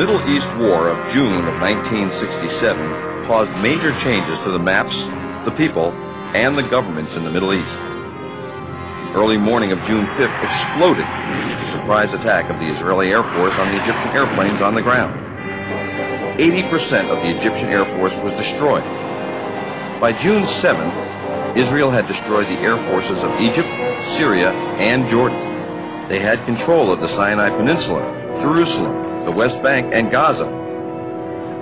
Middle East War of June of 1967 caused major changes to the maps, the people, and the governments in the Middle East. The early morning of June 5th exploded with the surprise attack of the Israeli Air Force on the Egyptian airplanes on the ground. 80% of the Egyptian Air Force was destroyed. By June 7th, Israel had destroyed the air forces of Egypt, Syria, and Jordan. They had control of the Sinai Peninsula, Jerusalem, the West Bank, and Gaza.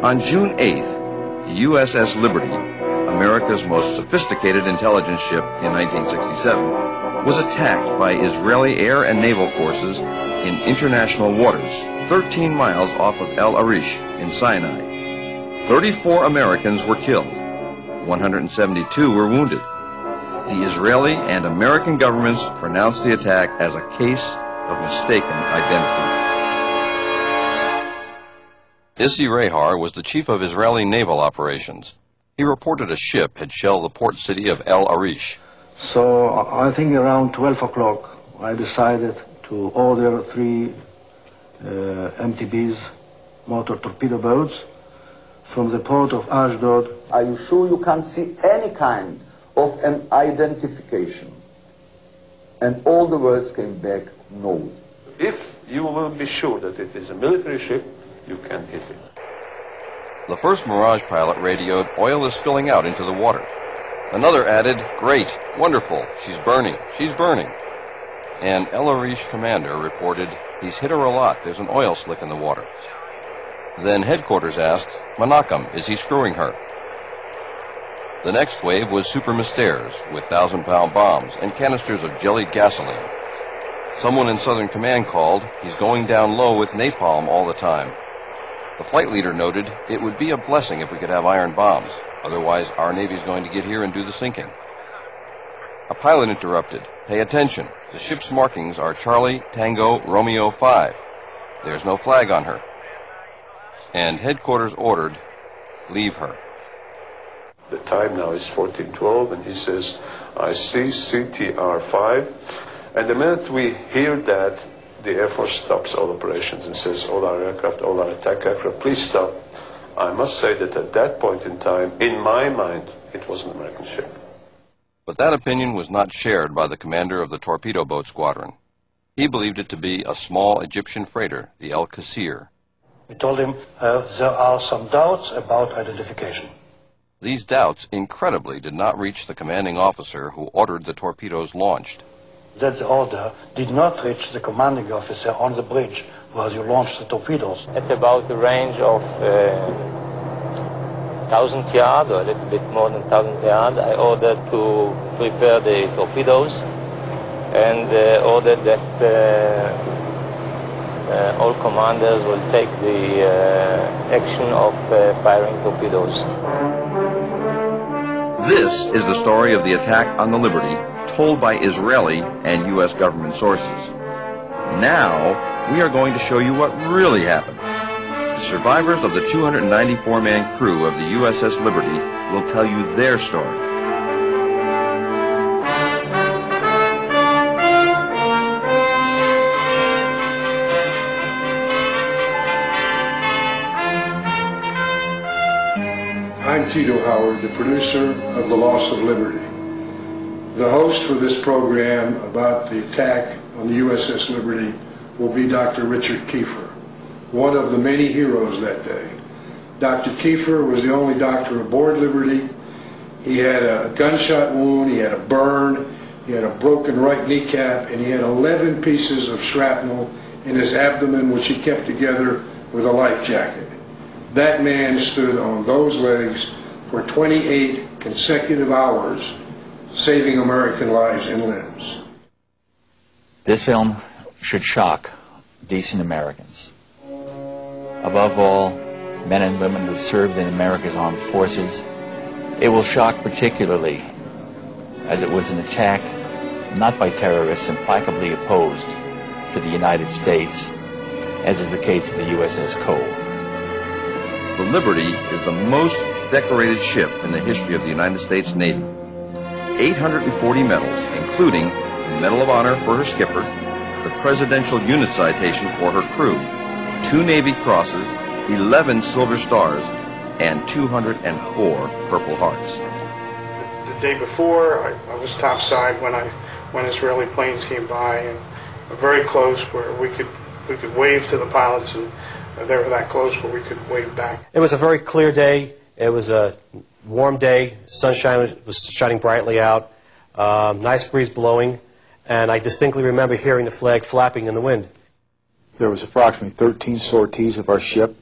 On June 8th, the USS Liberty, America's most sophisticated intelligence ship in 1967, was attacked by Israeli air and naval forces in international waters, 13 miles off of El Arish in Sinai. 34 Americans were killed. 172 were wounded. The Israeli and American governments pronounced the attack as a case of mistaken identity. Issi Rehar was the chief of Israeli naval operations. He reported a ship had shelled the port city of El Arish. So I think around 12 o'clock I decided to order 3 MTBs, motor torpedo boats, from the port of Ashdod. Are you sure you can't see any kind of an identification? And all the words came back, no. If you will be sure that it is a military ship, you can hit it. The first Mirage pilot radioed, "Oil is spilling out into the water." Another added, "Great, wonderful, she's burning, she's burning." And El Arish commander reported, "He's hit her a lot, there's an oil slick in the water." Then headquarters asked, "Menachem, is he screwing her?" The next wave was Super Mystères with 1,000-pound bombs and canisters of jellied gasoline. Someone in Southern Command called, "He's going down low with napalm all the time." The flight leader noted, "It would be a blessing if we could have iron bombs. Otherwise, our Navy's going to get here and do the sinking." A pilot interrupted, "Pay attention. The ship's markings are Charlie, Tango, Romeo 5. There's no flag on her." And headquarters ordered, "Leave her." The time now is 14:12, and he says, "I see CTR 5. And the minute we hear that, the Air Force stops all operations and says, "All our aircraft, all our attack aircraft, please stop." I must say that at that point in time, in my mind, it was an American ship. But that opinion was not shared by the commander of the torpedo boat squadron. He believed it to be a small Egyptian freighter, the El Qasir. We told him there are some doubts about identification. These doubts, incredibly, did not reach the commanding officer who ordered the torpedoes launched. That order did not reach the commanding officer on the bridge where you launched the torpedoes. At about a range of 1,000 yards, or a little bit more than 1,000 yards, I ordered to prepare the torpedoes and ordered that all commanders will take the action of firing torpedoes. This is the story of the attack on the Liberty, told by Israeli and U.S. government sources. Now, we are going to show you what really happened. The survivors of the 294-man crew of the USS Liberty will tell you their story. I'm Tito Howard, the producer of The Loss of Liberty. The host for this program about the attack on the USS Liberty will be Dr. Richard Kiefer, one of the many heroes that day. Dr. Kiefer was the only doctor aboard Liberty. He had a gunshot wound, he had a burn, he had a broken right kneecap, and he had 11 pieces of shrapnel in his abdomen, which he kept together with a life jacket. That man stood on those legs for 28 consecutive hours, saving American lives and limbs. This film should shock decent Americans. Above all, men and women who've served in America's armed forces. It will shock particularly as it was an attack not by terrorists implacably opposed to the United States, as is the case of the USS Cole. The Liberty is the most decorated ship in the history of the United States Navy. 840 medals, including the Medal of Honor for her skipper, the Presidential Unit Citation for her crew, 2 Navy Crosses, 11 silver stars, and 204 Purple Hearts. The day before, I was topside when Israeli planes came by, and very close where we could wave to the pilots, and they were that close where we could wave back. It was a very clear day. It was a warm day. Sunshine was shining brightly out. Nice breeze blowing, and I distinctly remember hearing the flag flapping in the wind. There was approximately 13 sorties of our ship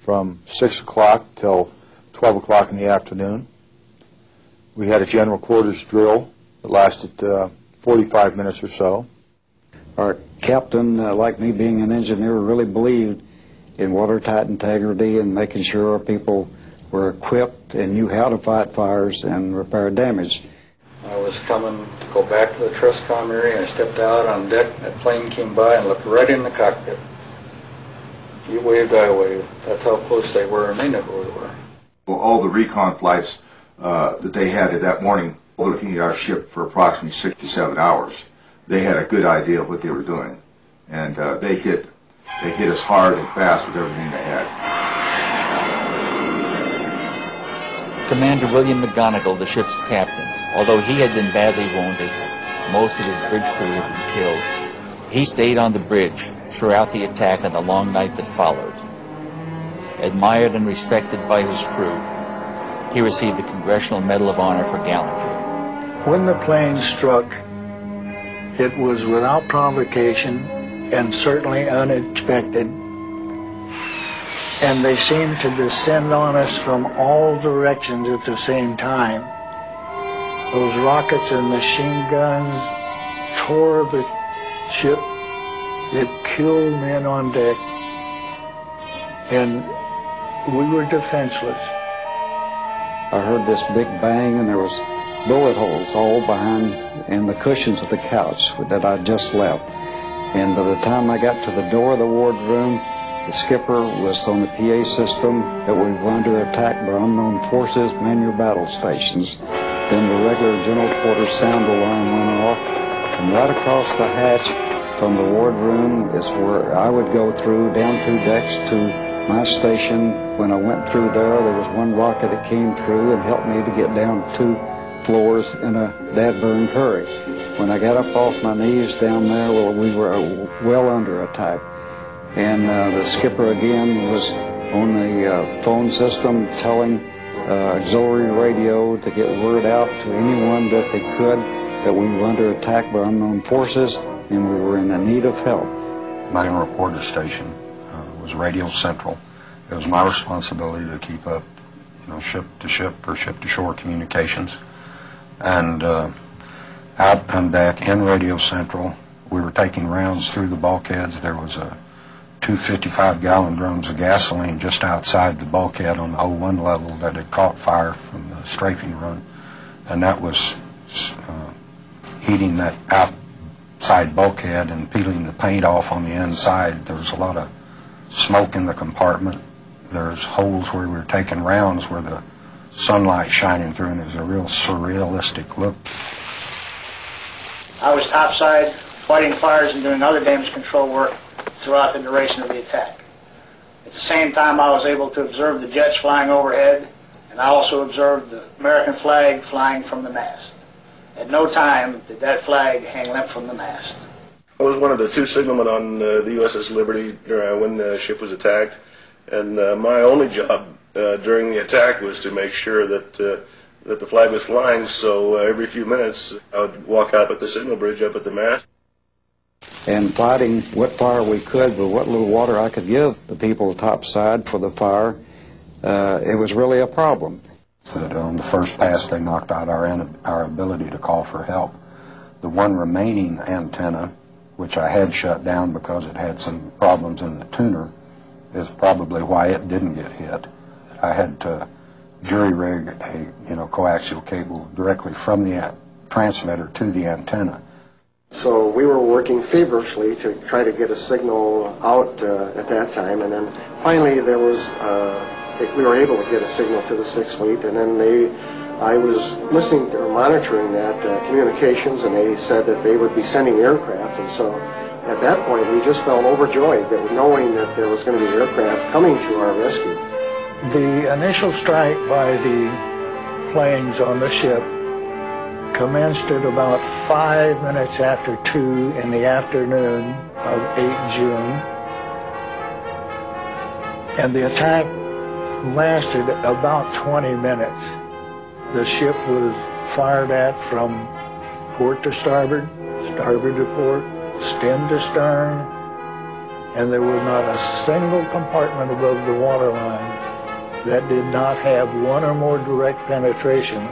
from 6 o'clock till 12 o'clock in the afternoon. We had a general quarters drill that lasted 45 minutes or so. Our captain, like me being an engineer, really believed in watertight integrity and making sure our people were equipped and knew how to fight fires and repair damage. I was coming to go back to the truss comm area. I stepped out on deck. That plane came by and looked right in the cockpit. You waved, I waved. That's how close they were, and they knew who we were. Well, all the recon flights that they had that morning, looking at our ship for approximately 6 to 7 hours, they had a good idea of what they were doing, and they hit us hard and fast with everything they had. Commander William McGonigal, the ship's captain, although he had been badly wounded, most of his bridge crew had been killed. He stayed on the bridge throughout the attack and the long night that followed. Admired and respected by his crew, he received the Congressional Medal of Honor for gallantry. When the plane struck, it was without provocation and certainly unexpected. And they seemed to descend on us from all directions at the same time. Those rockets and machine guns tore the ship. It killed men on deck. And we were defenseless. I heard this big bang, and there was bullet holes all behind in the cushions of the couch that I just left. And by the time I got to the door of the wardroom, the skipper was on the PA system that we were under attack by unknown forces, man your battle stations. Then the regular general quarters sound alarm went off, and right across the hatch from the wardroom is where I would go through, down 2 decks to my station. When I went through there was one rocket that came through and helped me to get down 2 floors in a dead-burn hurry. When I got up off my knees down there, well, we were well under attack. And the skipper again was on the phone system telling auxiliary radio to get word out to anyone that they could that we were under attack by unknown forces and we were in need of help. My reporter station was Radio Central. It was my responsibility to keep up, ship to ship or ship to shore communications. And out on deck in Radio Central, we were taking rounds through the bulkheads. There was a 2 55-gallon drums of gasoline just outside the bulkhead on the 01 level that had caught fire from the strafing run, and that was heating that outside bulkhead and peeling the paint off on the inside. There was a lot of smoke in the compartment. There's holes where we were taking rounds where the sunlight shining through, and it was a real surrealistic look. I was topside fighting fires and doing other damage control work throughout the duration of the attack. At the same time, I was able to observe the jets flying overhead, and I also observed the American flag flying from the mast. At no time did that flag hang limp from the mast. I was one of the 2 signalmen on the USS Liberty when the ship was attacked, and my only job during the attack was to make sure that the flag was flying, so every few minutes I would walk out at the signal bridge up at the mast. And fighting what fire we could with what little water I could give the people topside for the fire, it was really a problem. That on the first pass they knocked out our ability to call for help. The one remaining antenna, which I had shut down because it had some problems in the tuner, is probably why it didn't get hit. I had to jury rig a coaxial cable directly from the transmitter to the antenna. So we were working feverishly to try to get a signal out at that time, and then finally there was we were able to get a signal to the 6th Fleet, and then I was listening or monitoring that communications, and they said that they would be sending aircraft, and so at that point, we just felt overjoyed that knowing that there was going to be aircraft coming to our rescue. The initial strike by the planes on the ship commenced at about 5 minutes after 2 in the afternoon of 8 June. And the attack lasted about 20 minutes. The ship was fired at from port to starboard, starboard to port, stem to stern, and there was not a single compartment above the waterline that did not have one or more direct penetration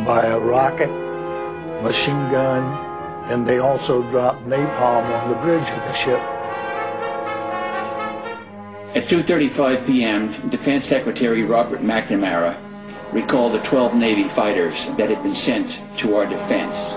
by a rocket, machine gun, and they also dropped napalm on the bridge of the ship. At 2:35 p.m., Defense Secretary Robert McNamara recalled the 12 Navy fighters that had been sent to our defense.